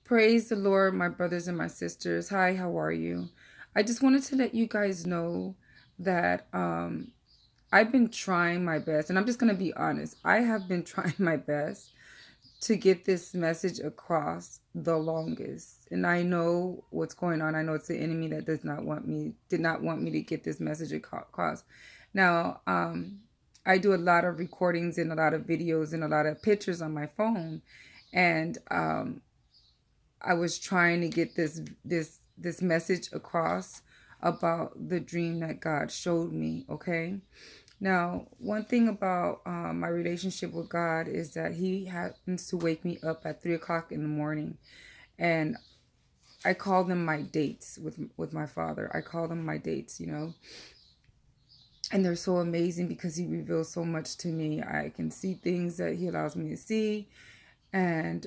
Praise the Lord, my brothers and my sisters. Hi, how are you? I just wanted to let you guys know that I've been trying my best, and I'm just going to be honest. I have been trying my best to get this message across the longest. And I know what's going on. I know it's the enemy that did not want me to get this message across. Now, I do a lot of recordings and a lot of videos and a lot of pictures on my phone. And I was trying to get this message across about the dream that God showed me. Okay. Now, one thing about my relationship with God is that He happens to wake me up at 3 o'clock in the morning, and I call them my dates with my Father. I call them my dates, and they're so amazing because He reveals so much to me. I can see things that He allows me to see, and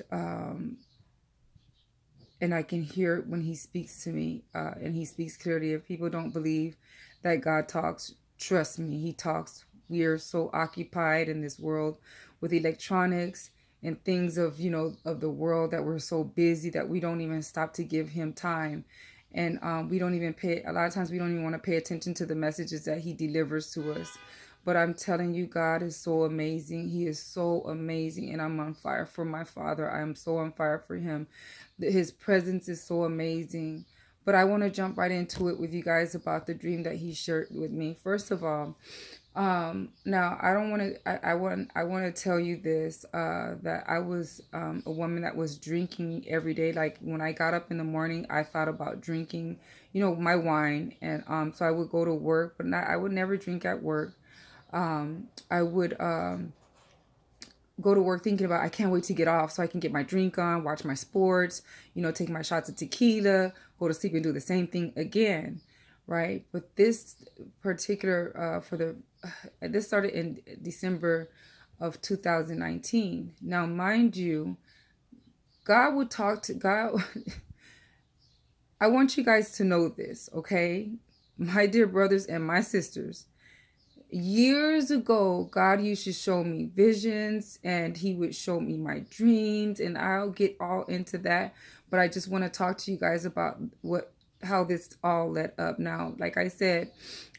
I can hear it when He speaks to me, and He speaks clearly. If people don't believe that God talks, trust me, He talks. We are so occupied in this world with electronics and things of the world, that we're so busy that we don't even stop to give Him time. And we don't even pay, a lot of times we don't even want to pay attention to the messages that He delivers to us. But I'm telling you, God is so amazing. He is so amazing. And I'm on fire for my Father. I am so on fire for Him. His presence is so amazing. But I want to jump right into it with you guys about the dream that He shared with me. First of all, now I don't want to, I want to tell you this, that I was a woman that was drinking every day. Like when I got up in the morning, I thought about drinking, my wine. And so I would go to work, but I would never drink at work. I would go to work thinking about, I can't wait to get off so I can get my drink on, watch my sports, take my shots of tequila, go to sleep and do the same thing again, right? But this particular this started in December of 2019. Now, mind you, God would talk to God. I want you guys to know this, okay? My dear brothers and my sisters, years ago, God used to show me visions, and He would show me my dreams, and I'll get all into that. But I just want to talk to you guys about how this all led up. Now, like I said,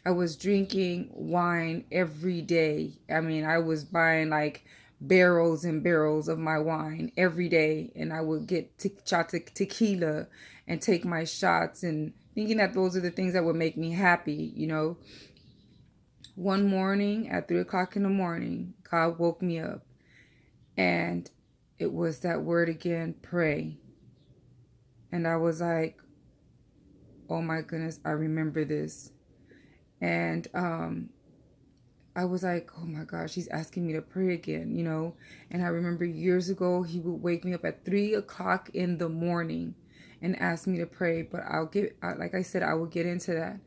I was drinking wine every day. I mean, I was buying like barrels and barrels of my wine every day, and I would get shots of tequila and take my shots, and thinking that those are the things that would make me happy. One morning at 3 o'clock in the morning, God woke me up, and it was that word again, pray. And I was like, oh my goodness, I remember this. And I was like, oh my gosh, He's asking me to pray again. And I remember years ago, He would wake me up at 3 o'clock in the morning and ask me to pray. But like I said, I will get into that.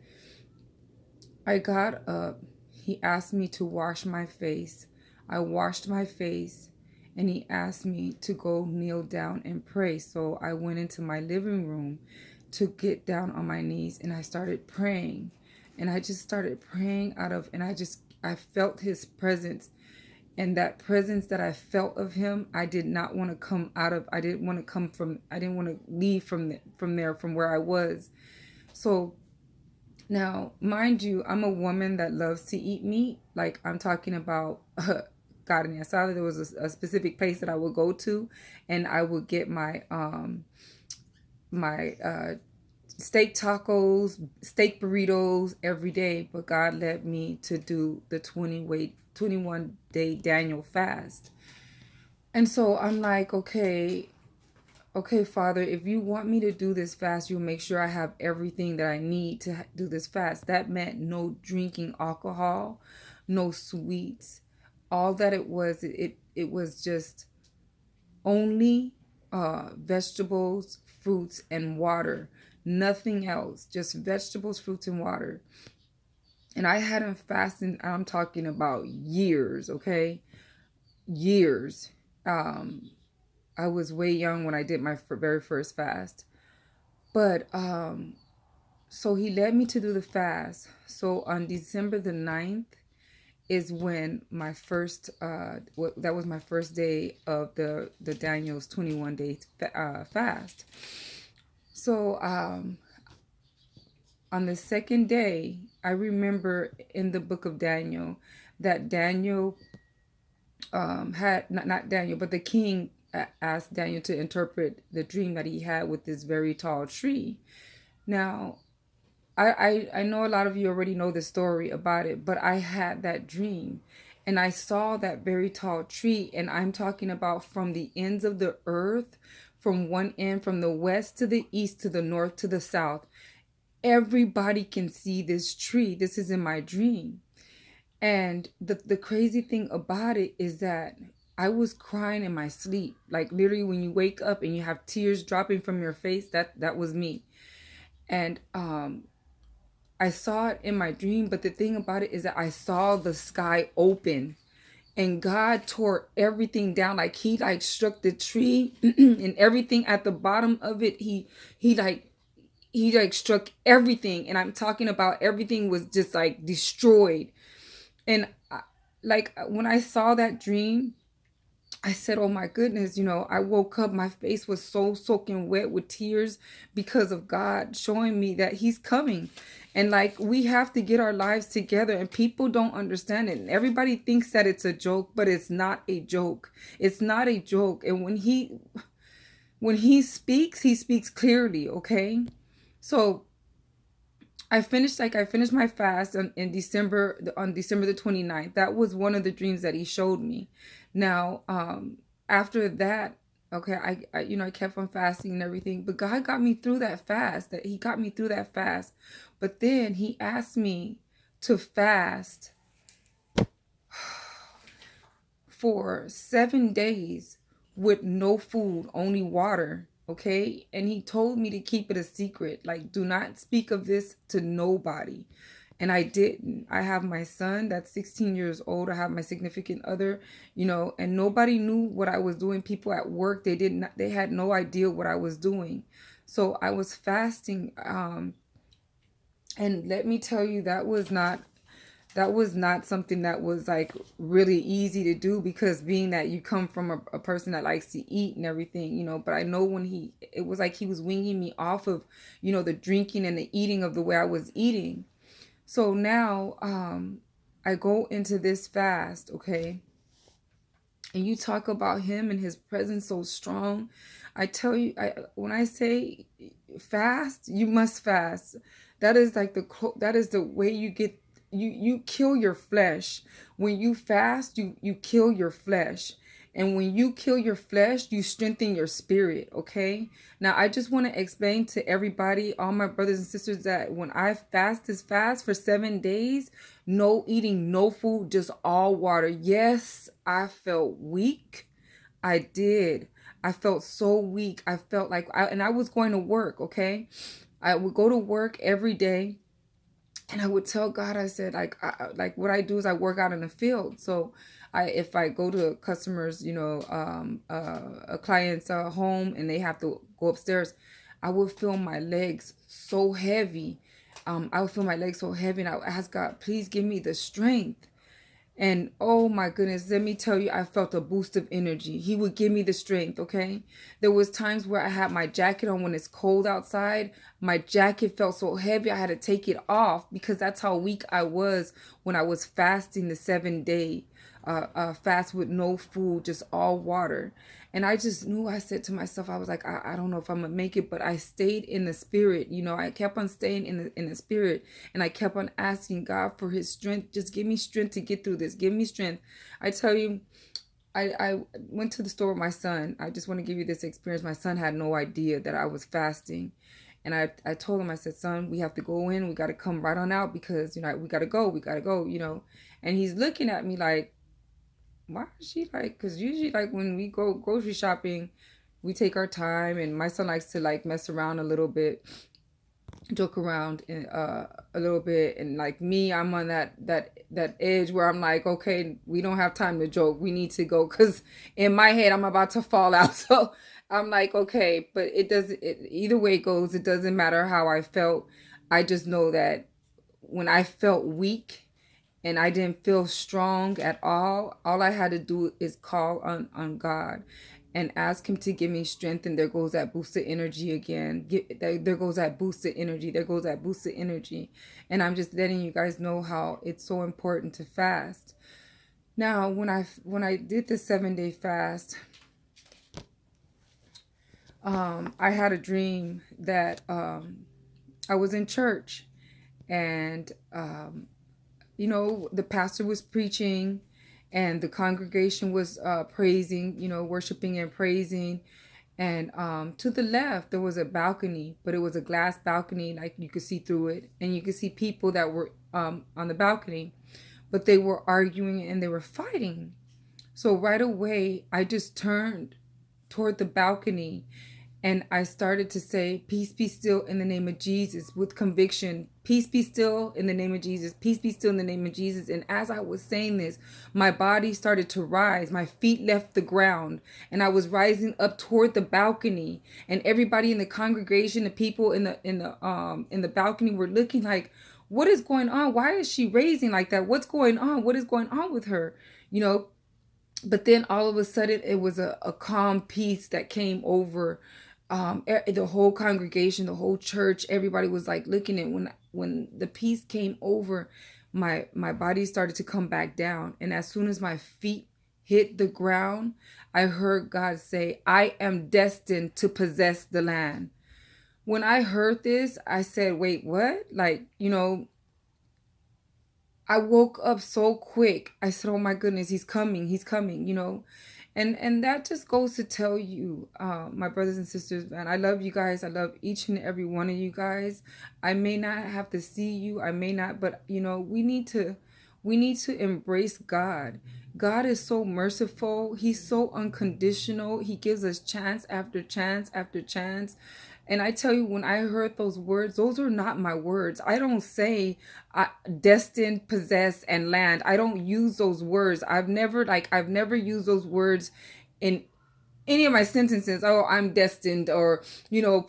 I got up. He asked me to wash my face. I washed my face, and He asked me to go kneel down and pray. So I went into my living room to get down on my knees, and I started praying. And I just started praying and I felt His presence. And that presence that I felt of Him, I did not want to come out of. I didn't want to leave from there, from where I was. So now, mind you, I'm a woman that loves to eat meat. Like I'm talking about carne asada. There was a specific place that I would go to, and I would get my steak tacos, steak burritos every day. But God led me to do the 21-day Daniel fast. And so I'm like, okay, Father, if you want me to do this fast, you'll make sure I have everything that I need to do this fast. That meant no drinking alcohol, no sweets. All that it was just only vegetables, fruits, and water. Nothing else, just vegetables, fruits, and water. And I hadn't fasted, I'm talking about years, okay? Years. I was way young when I did my very first fast. But so He led me to do the fast. So on December the 9th, is when my first that was my first day of the Daniel's 21 days fast. So on the second day, I remember in the book of Daniel that Daniel had not Daniel, but the king asked Daniel to interpret the dream that he had with this very tall tree. Now, I know a lot of you already know the story about it, but I had that dream and I saw that very tall tree, and I'm talking about from the ends of the earth, from one end, from the west to the east to the north to the south. Everybody can see this tree. This is in my dream. And the crazy thing about it is that I was crying in my sleep. Like literally when you wake up and you have tears dropping from your face, that was me. And I saw it in my dream, but the thing about it is that I saw the sky open and God tore everything down. Like he like struck the tree and everything at the bottom of it. He like struck everything, and I'm talking about everything was just like destroyed. And like when I saw that dream, I said, oh my goodness, I woke up, my face was so soaking wet with tears because of God showing me that he's coming. And like, we have to get our lives together, and people don't understand it. And everybody thinks that it's a joke, but it's not a joke. It's not a joke. And when he speaks, he speaks clearly. Okay. So I finished my fast in December, on December the 29th. That was one of the dreams that he showed me. Now, after that, okay, I kept on fasting and everything, but God got me through that fast. That he got me through that fast. But then he asked me to fast for 7 days with no food, only water. Okay. And he told me to keep it a secret. Like, do not speak of this to nobody. And I didn't. I have my son that's 16 years old. I have my significant other, and nobody knew what I was doing. People at work, they had no idea what I was doing. So I was fasting. And let me tell you, that was not something that was like really easy to do, because being that you come from a person that likes to eat and everything, but I know it was like he was winging me off of, the drinking and the eating of the way I was eating. So now, I go into this fast. Okay. And you talk about him and his presence so strong. I tell you, when I say fast, you must fast. That is like that is the way you get, you kill your flesh. When you fast, you kill your flesh. And when you kill your flesh, you strengthen your spirit. Okay. Now, I just want to explain to everybody, all my brothers and sisters, that when I fast this fast for 7 days, no eating, no food, just all water. Yes, I felt weak. I did. I felt so weak. I felt like I was going to work. Okay. I would go to work every day. And I would tell God, I said, like what I do is I work out in the field. So if I go to customers, a client's home and they have to go upstairs, I would feel my legs so heavy. I would feel my legs so heavy, and I would ask God, please give me the strength. And oh my goodness, let me tell you, I felt a boost of energy. He would give me the strength. Okay. There was times where I had my jacket on when it's cold outside. My jacket felt so heavy, I had to take it off, because that's how weak I was when I was fasting the 7-day fast with no food, just all water. And I just knew, I said to myself, I was like, I don't know if I'm gonna make it, but I stayed in the spirit. I kept on staying in the spirit, and I kept on asking God for his strength. Just give me strength to get through this. Give me strength. I tell you, I went to the store with my son. I just want to give you this experience. My son had no idea that I was fasting. And I told him, I said, son, we have to go in. We got to come right on out, because, we got to go. We got to go, And he's looking at me like, why is she like, because usually like when we go grocery shopping, we take our time, and my son likes to like mess around a little bit, joke around a little bit. And like me, I'm on that edge where I'm like, okay, we don't have time to joke. We need to go, because in my head, I'm about to fall out. So I'm like, okay, but either way it goes, it doesn't matter how I felt. I just know that when I felt weak and I didn't feel strong at all I had to do is call on God and ask him to give me strength. And there goes that boosted energy again. There goes that boosted energy. There goes that boosted energy. And I'm just letting you guys know how it's so important to fast. Now, when I did the 7-day fast, I had a dream that I was in church, and the pastor was preaching, and the congregation was praising, worshiping and praising. And to the left, there was a balcony, but it was a glass balcony, like you could see through it, and you could see people that were on the balcony, but they were arguing and they were fighting. So right away, I just turned toward the balcony and I started to say, "Peace be still in the name of Jesus," with conviction. Peace be still in the name of Jesus. Peace be still in the name of Jesus. And as I was saying this, my body started to rise. My feet left the ground and I was rising up toward the balcony. And everybody in the congregation, the people in the balcony were looking like, "What is going on? Why is she raising like that? What's going on? What is going on with her?" But then all of a sudden it was a calm peace that came over the whole congregation, the whole church. Everybody was like looking at when the peace came over, my body started to come back down. And as soon as my feet hit the ground, I heard God say, "I am destined to possess the land." When I heard this, I said, "Wait, what?" I woke up so quick. I said, "Oh my goodness, he's coming." And that just goes to tell you, my brothers and sisters, man, I love you guys. I love each and every one of you guys. I may not have to see you, I may not, but we need to embrace God. God is so merciful. He's so unconditional. He gives us chance after chance after chance. And I tell you, when I heard those words, those are not my words. I don't say destined, possess, and land. I don't use those words. I've never used those words in any of my sentences. "Oh, I'm destined," or,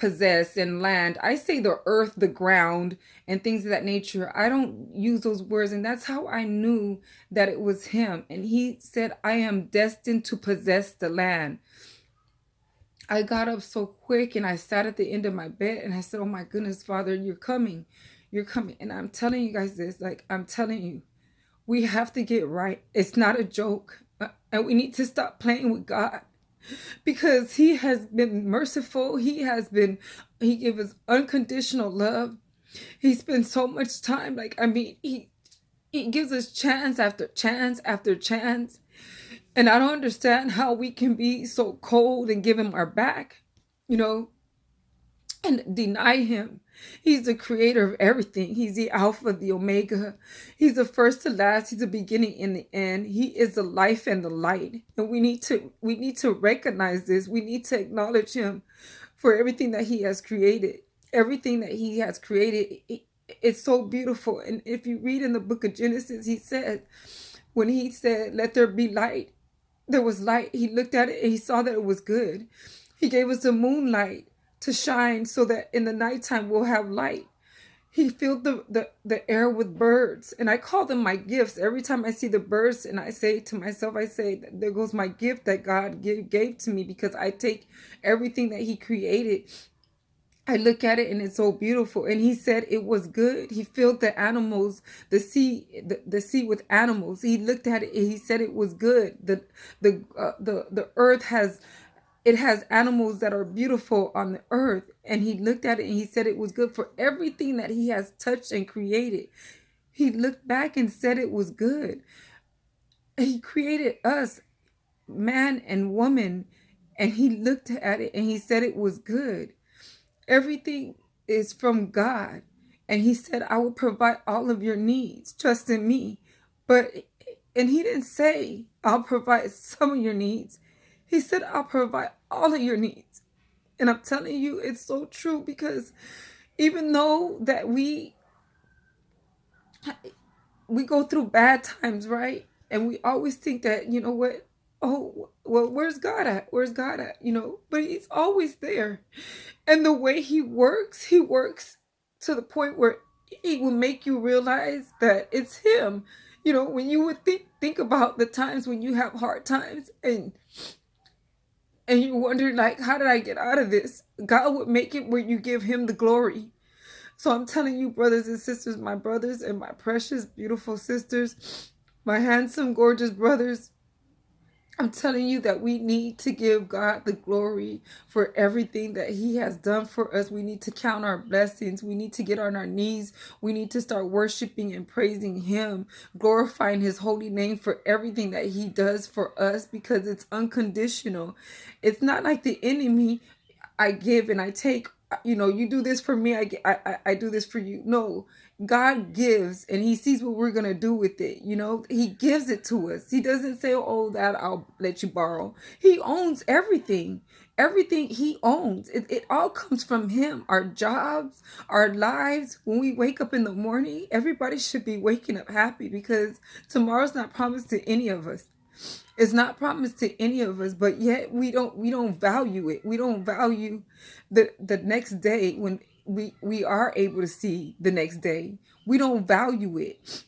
possess and land. I say the earth, the ground, and things of that nature. I don't use those words. And that's how I knew that it was him. And he said, "I am destined to possess the land." I got up so quick and I sat at the end of my bed and I said, "Oh my goodness, Father, you're coming. You're coming." And I'm telling you guys this, I'm telling you, we have to get right. It's not a joke. And we need to stop playing with God, because he has been merciful. He gave us unconditional love. He spent so much time. He gives us chance after chance after chance. And I don't understand how we can be so cold and give him our back, and deny him. He's the creator of everything. He's the Alpha, the Omega. He's the first to last. He's the beginning and the end. He is the life and the light. And we need to recognize this. We need to acknowledge him for everything that he has created. Everything that he has created, it's so beautiful. And if you read in the book of Genesis, when he said, "Let there be light," there was light. He looked at it and he saw that it was good. He gave us the moonlight to shine so that in the nighttime we'll have light. He filled the air with birds, and I call them my gifts. Every time I see the birds, and I say to myself, "There goes my gift that God gave to me," because I take everything that he created. I look at it and it's so beautiful. And he said it was good. He filled the animals, the sea with animals. He looked at it and he said it was good. The earth has animals that are beautiful on the earth. And he looked at it and he said it was good. For everything that he has touched and created, he looked back and said it was good. He created us, man and woman, and he looked at it and he said it was good. Everything is from God. And he said, "I will provide all of your needs. Trust in me." And he didn't say, "I'll provide some of your needs." He said, "I'll provide all of your needs." And I'm telling you, it's so true, because even though that we go through bad times, right? And we always think that, you know what? Oh, well, where's God at? Where's God at? But he's always there. And the way he works to the point where he will make you realize that it's him. You know, when you would think about the times when you have hard times and you wonder, like, how did I get out of this? God would make it where you give him the glory. So I'm telling you, brothers and sisters, my brothers and my precious, beautiful sisters, my handsome, gorgeous brothers, I'm telling you that we need to give God the glory for everything that he has done for us. We need to count our blessings. We need to get on our knees. We need to start worshiping and praising him, glorifying his holy name for everything that he does for us, because it's unconditional. It's not like the enemy. I give and I take. You know, you do this for me, I do this for you. No, God gives and he sees what we're going to do with it. You know, he gives it to us. He doesn't say, oh, that I'll let you borrow. He owns everything. Everything he owns. It all comes from him. Our jobs, our lives. When we wake up in the morning, everybody should be waking up happy, because tomorrow's not promised to any of us. It's not promised to any of us, but yet we don't value it. We don't value the next day when we are able to see the next day. We don't value it.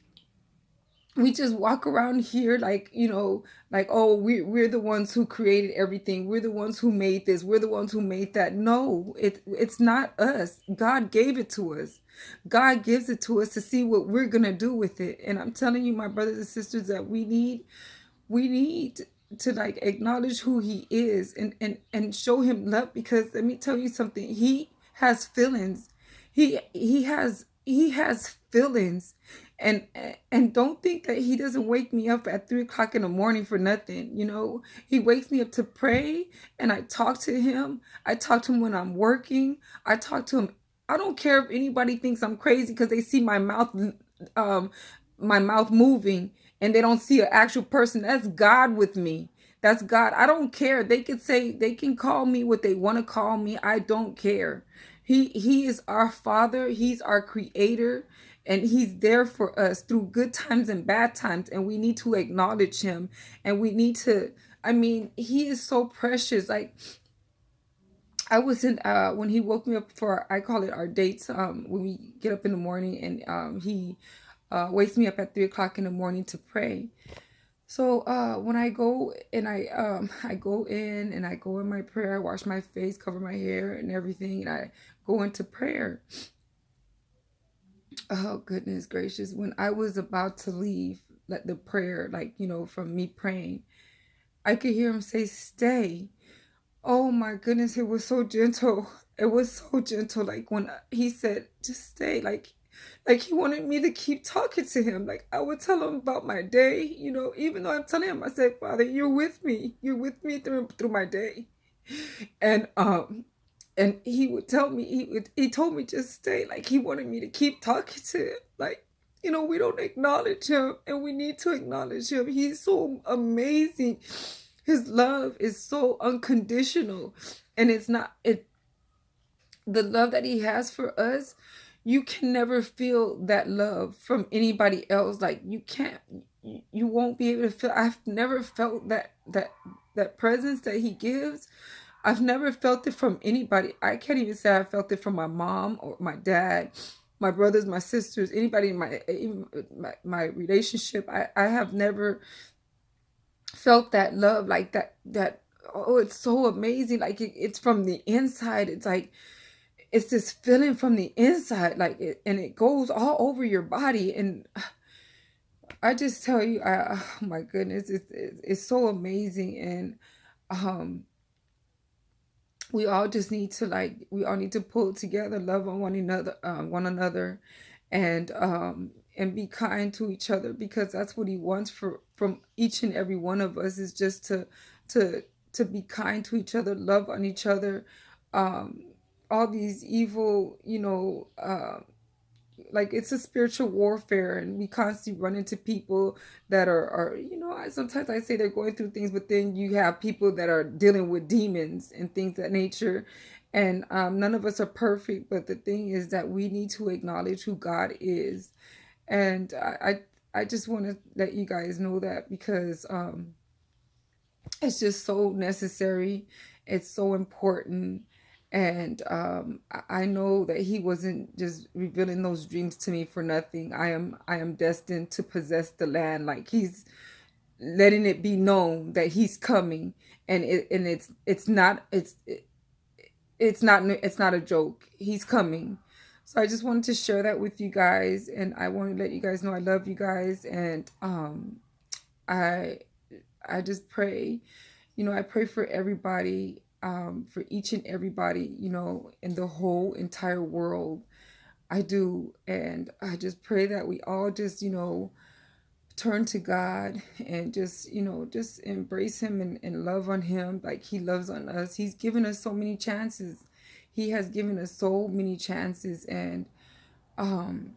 We just walk around here like, you know, like, oh, we're the ones who created everything. We're the ones who made this. We're the ones who made that. No, it's not us. God gave it to us. God gives it to us to see what we're gonna do with it. And I'm telling you, my brothers and sisters, that we need to like acknowledge who he is and show him love, because let me tell you something, he has feelings. He has feelings. And don't think that he doesn't wake me up at 3 o'clock in the morning for nothing. You know, he wakes me up to pray, and I talk to him. I talk to him when I'm working. I talk to him. I don't care if anybody thinks I'm crazy because they see um my mouth moving and they don't see an actual person. That's God with me. That's God. I don't care. They could say, they can call me what they want to call me. I don't care. He is our father. He's our creator, and he's there for us through good times and bad times, and we need to acknowledge him, and we need to, I mean, he is so precious. Like, I was in when he woke me up for, I call it our dates, when we get up in the morning, and he wakes me up at 3 o'clock in the morning to pray. So when I go and I go in and I go in my prayer, I wash my face, cover my hair and everything, and I go into prayer. Oh goodness gracious! When I was about to leave, like the prayer, like, you know, from me praying, I could hear him say, "Stay." Oh my goodness, it was so gentle. It was so gentle. Like when he said, "Just stay," like he wanted me to keep talking to him. Like I would tell him about my day, you know, even though I'm telling him, I said, "Father, you're with me. You're with me through my day." And he would tell me, he told me just stay. Like he wanted me to keep talking to him. Like, you know, we don't acknowledge him, and we need to acknowledge him. He's so amazing. His love is so unconditional, and it's not it the love that he has for us. You can never feel that love from anybody else. Like you can't, you won't be able to feel. I've never felt that presence that he gives. I've never felt it from anybody. I can't even say I felt it from my mom or my dad, my brothers, my sisters, anybody in my relationship. I have never felt that love like that. Oh, it's so amazing. Like it's from the inside. It's like it's this feeling from the inside, like it, and it goes all over your body. And I just tell you, oh my goodness, it's so amazing. And um we all just need to, like, we all need to pull together, love on one another, and be kind to each other, because that's what he wants from each and every one of us, is just to to be kind to each other, love on each other. um all these evil, like, it's a spiritual warfare, and we constantly run into people that are, sometimes I say they're going through things, but then you have people that are dealing with demons and things of that nature. And none of us are perfect, but the thing is that we need to acknowledge who God is. And I just want to let you guys know that, because it's just so necessary. It's so important. And I know that he wasn't just revealing those dreams to me for nothing. I am destined to possess the land. Like, he's letting it be known that he's coming, and it's not a joke. He's coming. So I just wanted to share that with you guys, and I want to let you guys know I love you guys. And I I just pray, I pray for everybody, for each and everybody, in the whole entire world. I do. And I just pray that we all just, turn to God, and just, just embrace him, and love on him like he loves on us. He's given us so many chances. He has given us so many chances. And um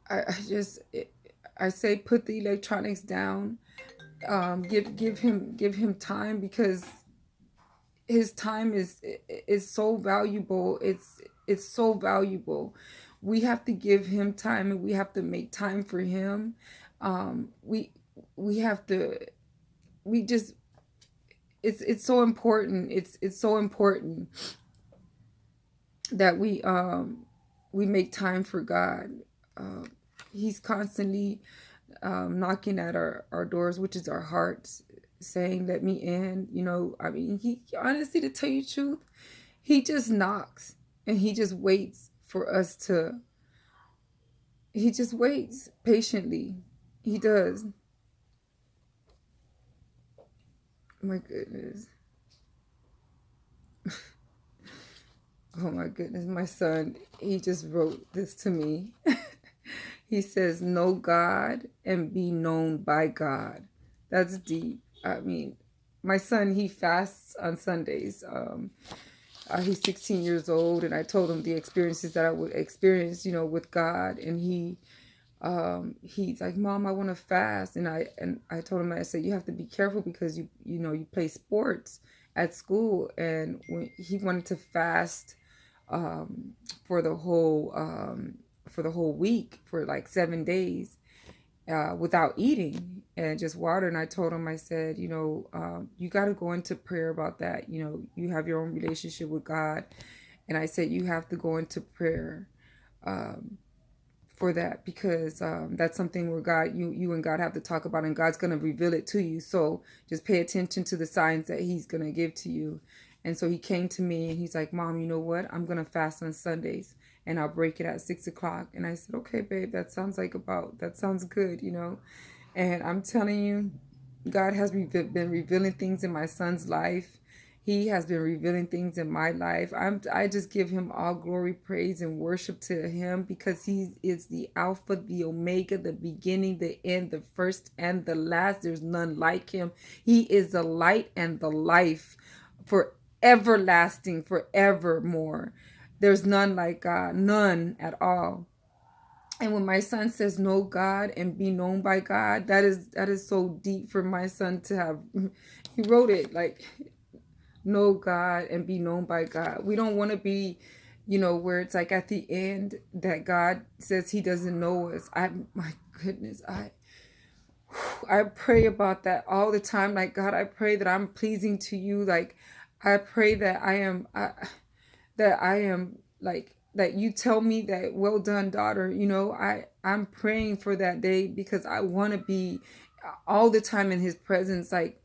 I say, put the electronics down. Give him time, because his time is so valuable. It's so valuable. We have to give him time, and we have to make time for him. We have to, we just it's so important. It's so important that we make time for God. He's constantly knocking at our doors, which is our hearts, saying, let me in. I mean, he honestly, to tell you the truth, he just knocks, and he just waits for us to, he just waits patiently. He does. My goodness. Oh my goodness. My son, he just wrote this to me. He says, know God and be known by God. That's deep. I mean, my son, he fasts on Sundays. He's 16 years old, and I told him the experiences that I would experience, with God. And he's like, Mom, I want to fast. And I told him, I said, you have to be careful, because you play sports at school. And when he wanted to fast for the whole week, for like 7 days, without eating and just water. And I told him, I said, you got to go into prayer about that. You have your own relationship with God. And I said, you have to go into prayer for that, because that's something where God, you and God have to talk about, and God's going to reveal it to you. So just pay attention to the signs that he's going to give to you. And so he came to me, and he's like, Mom, you know what? I'm going to fast on Sundays, and I'll break it at 6 o'clock. And I said, okay, babe, that sounds good, And I'm telling you, God has been revealing things in my son's life. He has been revealing things in my life. I just give him all glory, praise, and worship to him, because he is the Alpha, the Omega, the beginning, the end, the first and the last. There's none like him. He is the light and the life, for everlasting, forevermore. There's none like God, none at all. And when my son says, know God and be known by God, that is so deep for my son to have. He wrote it like, know God and be known by God. We don't want to be, where it's like at the end that God says he doesn't know us. My goodness, I pray about that all the time. Like, God, I pray that I'm pleasing to you. Like, I pray that I am like, that you tell me that, well done, daughter. I'm praying for that day, because I want to be all the time in his presence. Like,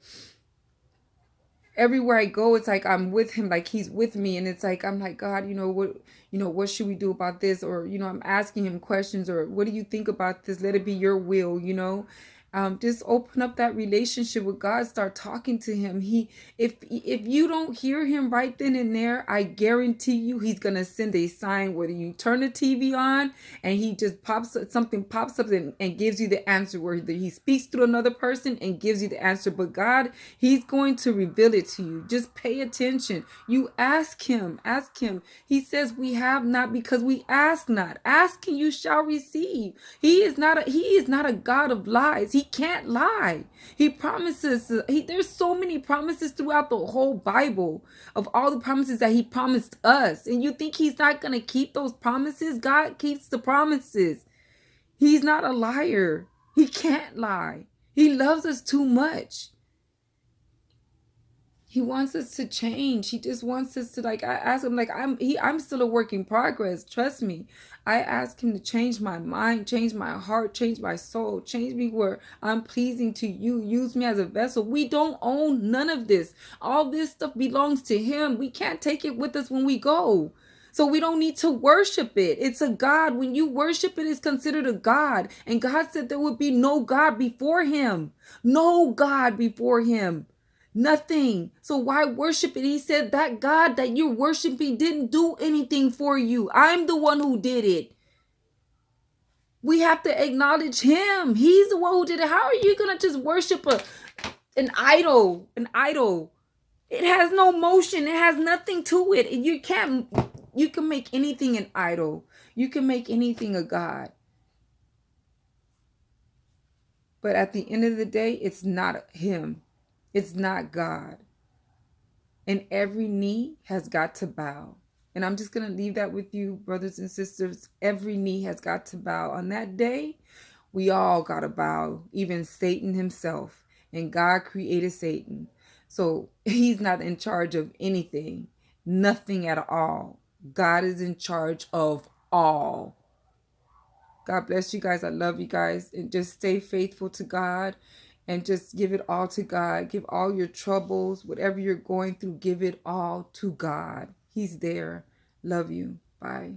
everywhere I go, it's like I'm with him, like he's with me. And it's like, I'm like, God, what should we do about this? Or, I'm asking him questions, or what do you think about this? Let it be your will, just open up that relationship with God. Start talking to him. If you don't hear him right then and there, I guarantee you he's gonna send a sign. Whether you turn the TV on and he just something pops up and gives you the answer, where he speaks through another person and gives you the answer. But God, he's going to reveal it to you. Just pay attention. You ask him. He says, we have not because we ask not. Ask and you shall receive. He is not a God of lies. He can't lie. He promises. There's so many promises throughout the whole Bible, of all the promises that he promised us. And you think he's not going to keep those promises? God keeps the promises. He's not a liar. He can't lie. He loves us too much. He wants us to change. He just wants us to, like, I ask him, like, I'm still a work in progress. Trust me. I ask him to change my mind, change my heart, change my soul, change me where I'm pleasing to you. Use me as a vessel. We don't own none of this. All this stuff belongs to him. We can't take it with us when we go. So we don't need to worship it. It's a God. When you worship it, it's considered a God. And God said there would be no God before him. No God before him. Nothing. So why worship it? He said that God that you're worshiping didn't do anything for you. I'm the one who did it. We have to acknowledge him. He's the one who did it. How are you going to just worship an idol? An idol. It has no motion. It has nothing to it. You can make anything an idol. You can make anything a God. But at the end of the day, it's not him. It's not God. And every knee has got to bow. And I'm just going to leave that with you, brothers and sisters. Every knee has got to bow. On that day, we all got to bow, even Satan himself. And God created Satan. So he's not in charge of anything, nothing at all. God is in charge of all. God bless you guys. I love you guys. And just stay faithful to God. And just give it all to God. Give all your troubles, whatever you're going through, give it all to God. He's there. Love you. Bye.